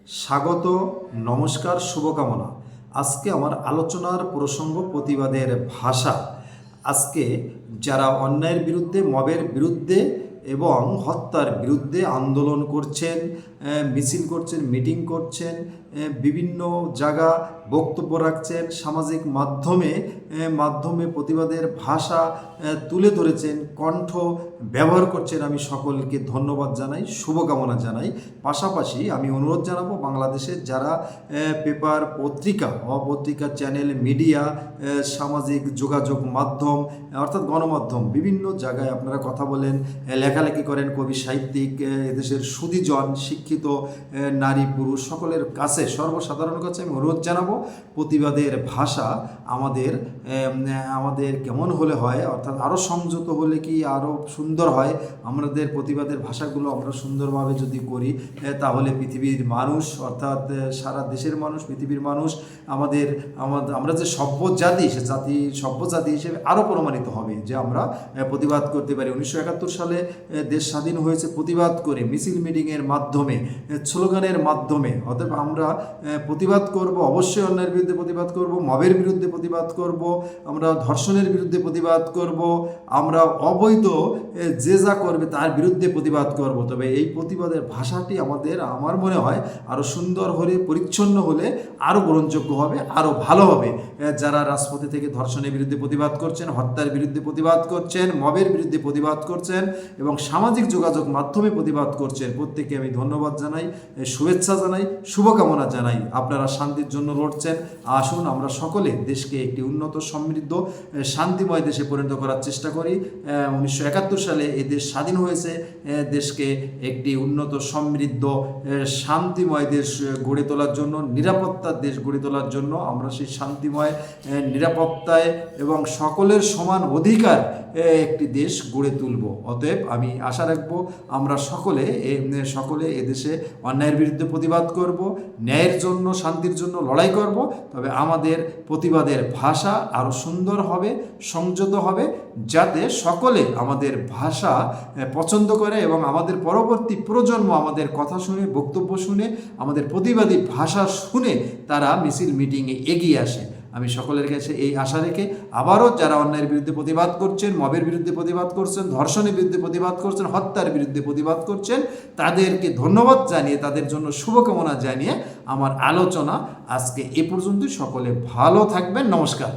স্বাগত, নমস্কার, শুভকামনা। আজকে আমার আলোচনার প্রসঙ্গ প্রতিবাদের ভাষা। আজকে যারা অন্যায়ের বিরুদ্ধে, মবের বিরুদ্ধে এবং হত্যার বিরুদ্ধে আন্দোলন করছেন, মিছিল করছেন, মিটিং করছেন, বিভিন্ন জায়গা বক্তব্য রাখছেন, সামাজিক মাধ্যমে প্রতিবাদের ভাষা তুলে ধরেছেন, কণ্ঠ ব্যবহার করছেন, আমি সকলকে ধন্যবাদ জানাই, শুভকামনা জানাই। পাশাপাশি আমি অনুরোধ জানাবো বাংলাদেশের যারা পেপার, পত্রিকা, চ্যানেল, মিডিয়া, সামাজিক যোগাযোগ মাধ্যম অর্থাৎ গণমাধ্যম, বিভিন্ন জায়গায় আপনারা কথা বলেন, লেখালেখি করেন, কবি, সাহিত্যিক, এদেশের সুধীজন, শিক্ষিত নারী পুরুষ সকলের কাছে, সর্বসাধারণের কাছে আমি অনুরোধ জানাবো প্রতিবাদের ভাষা আমাদের কেমন হলে হয়, অর্থাৎ আরও সংযত হলে কি আরও সুন্দর হয়। আমাদের প্রতিবাদের ভাষাগুলো আমরা সুন্দরভাবে যদি করি তাহলে পৃথিবীর মানুষ, অর্থাৎ সারা দেশের মানুষ, পৃথিবীর মানুষ আমরা যে সভ্য জাতি, সভ্য জাতি হিসেবে আরও প্রমাণিত হবে যে আমরা প্রতিবাদ করতে পারি। 1971 সালে দেশ স্বাধীন হয়েছে প্রতিবাদ করে, মিছিল মিটিংয়ের মাধ্যমে, স্লোগানের মাধ্যমে। অতএব আমরা প্রতিবাদ করব, অবশ্যই অন্যায়ের বিরুদ্ধে প্রতিবাদ করব, মবের বিরুদ্ধে প্রতিবাদ করব, আমরা ধর্ষণের বিরুদ্ধে প্রতিবাদ করব, আমরা অবৈধ যে যা করবে তার বিরুদ্ধে প্রতিবাদ করব। তবে এই প্রতিবাদের ভাষাটি আমার মনে হয় আরও সুন্দর হলে, পরিচ্ছন্ন হলে আরও গ্রহণযোগ্য হবে, আরও ভালো হবে। যারা রাজপথে থেকে ধর্ষণের বিরুদ্ধে প্রতিবাদ করছেন, হত্যার বিরুদ্ধে প্রতিবাদ করছেন, মবের বিরুদ্ধে প্রতিবাদ করছেন এবং সামাজিক যোগাযোগ মাধ্যমে প্রতিবাদ করছেন, প্রত্যেককে আমি ধন্যবাদ জানাই, শুভেচ্ছা জানাই, শুভকামনা জানাই। আপনারা শান্তির জন্য লড়ছেন। আসুন আমরা সকলে দেশকে একটি উন্নত, সমৃদ্ধ, শান্তিময় দেশে পরিণত করার চেষ্টা করি। 1971 সালে এই দেশ স্বাধীন হয়েছে। দেশকে একটি উন্নত, সমৃদ্ধ, শান্তিময় দেশ গড়ে তোলার জন্য, নিরাপত্তার দেশ গড়ে তোলার জন্য আমরা সেই শান্তিময়, নিরাপত্তায় এবং সকলের সমান অধিকার একটি দেশ গড়ে তুলব। অতএব আমি আশা রাখব আমরা সকলে এদেশে অন্যায়ের বিরুদ্ধে প্রতিবাদ করব, ন্যায়ের জন্য, শান্তির জন্য লড়াই করব। তবে আমাদের প্রতিবাদের ভাষা আরও সুন্দর হবে, সংযত হবে, যাতে সকলে আমাদের ভাষা পছন্দ করে এবং আমাদের পরবর্তী প্রজন্ম আমাদের কথা শুনে, বক্তব্য শুনে, আমাদের প্রতিবাদী ভাষা শুনে তারা মিছিল মিটিংয়ে এগিয়ে আসে। আমি সকলের কাছে এই আশা রেখে আবারও যারা অন্যায়ের বিরুদ্ধে প্রতিবাদ করছেন, মবের বিরুদ্ধে প্রতিবাদ করছেন, ধর্ষণের বিরুদ্ধে প্রতিবাদ করছেন, হত্যার বিরুদ্ধে প্রতিবাদ করছেন, তাদেরকে ধন্যবাদ জানিয়ে, তাদের জন্য শুভকামনা জানিয়ে আমার আলোচনা আজকে এ পর্যন্তই। সকলে ভালো থাকবেন। নমস্কার।